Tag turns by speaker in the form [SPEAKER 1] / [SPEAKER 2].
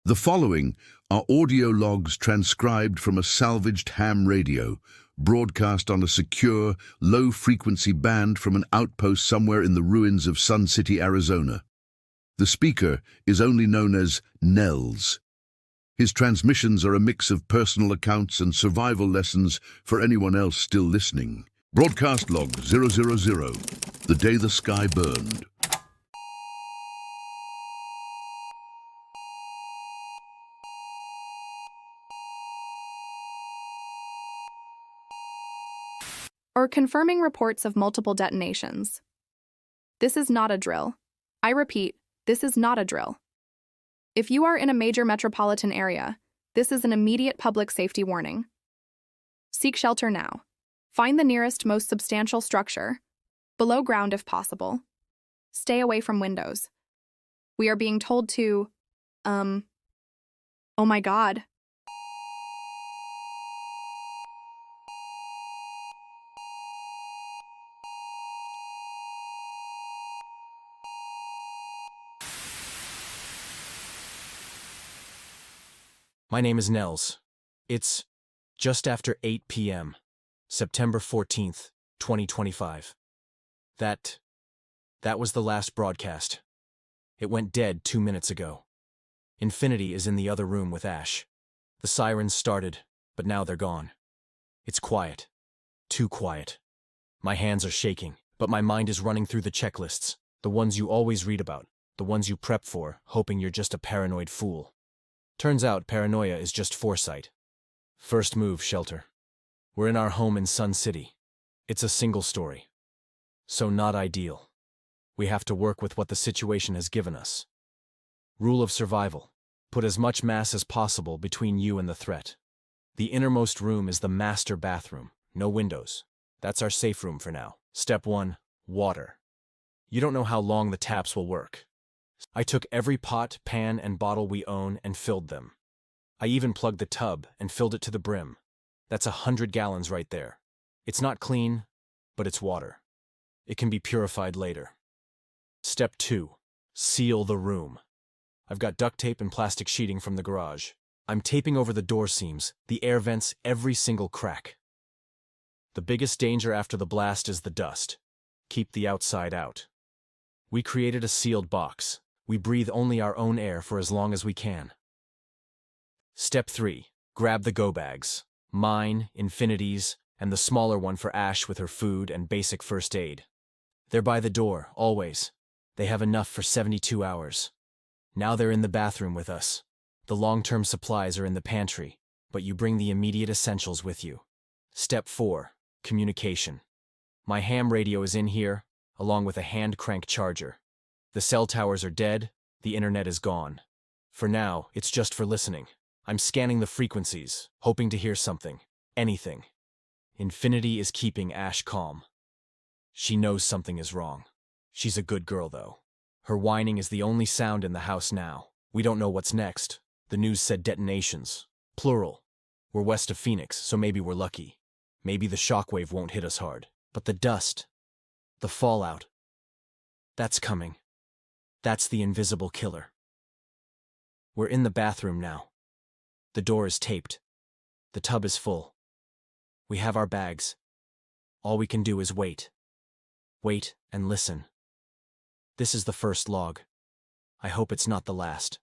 [SPEAKER 1] The following are audio logs transcribed from a salvaged ham radio, broadcast on a secure, low-frequency band from an outpost somewhere in the ruins of Sun City, Arizona. The speaker is only known as Nels. His transmissions are a mix of personal accounts and survival lessons for anyone else still listening. Broadcast log 000, the day the sky burned.
[SPEAKER 2] Or confirming reports of multiple detonations. This is not a drill. I repeat, this is not a drill. If you are in a major metropolitan area, this is an immediate public safety warning. Seek shelter now. Find the nearest, most substantial structure, below ground if possible. Stay away from windows. We are being told to, oh my God.
[SPEAKER 3] My name is Nels. It's just after 8 p.m., September 14th, 2025. That was the last broadcast. It went dead 2 minutes ago. Infinity is in the other room with Ash. The sirens started, but now they're gone. It's quiet. Too quiet. My hands are shaking, but my mind is running through the checklists, the ones you always read about, the ones you prep for, hoping you're just a paranoid fool. Turns out paranoia is just foresight. First move, shelter. We're in our home in Sun City. It's a single story. So not ideal. We have to work with what the situation has given us. Rule of survival. Put as much mass as possible between you and the threat. The innermost room is the master bathroom. No windows. That's our safe room for now. Step 1, water. You don't know how long the taps will work. I took every pot, pan, and bottle we own and filled them. I even plugged the tub and filled it to the brim. That's 100 gallons right there. It's not clean, but it's water. It can be purified later. Step 2, seal the room. I've got duct tape and plastic sheeting from the garage. I'm taping over the door seams, the air vents, every single crack. The biggest danger after the blast is the dust. Keep the outside out. We created a sealed box. We breathe only our own air for as long as we can. Step 3, grab the go bags. Mine, Infinity's, and the smaller one for Ash with her food and basic first aid. They're by the door, always. They have enough for 72 hours. Now they're in the bathroom with us. The long-term supplies are in the pantry, but you bring the immediate essentials with you. Step 4, communication. My ham radio is in here, along with a hand-crank charger. The cell towers are dead, the internet is gone. For now, it's just for listening. I'm scanning the frequencies, hoping to hear something. Anything. Infinity is keeping Ash calm. She knows something is wrong. She's a good girl, though. Her whining is the only sound in the house now. We don't know what's next. The news said detonations. Plural. We're west of Phoenix, so maybe we're lucky. Maybe the shockwave won't hit us hard. But the dust, the fallout, that's coming. That's the invisible killer. We're in the bathroom now. The door is taped. The tub is full. We have our bags. All we can do is wait. Wait and listen. This is the first log. I hope it's not the last.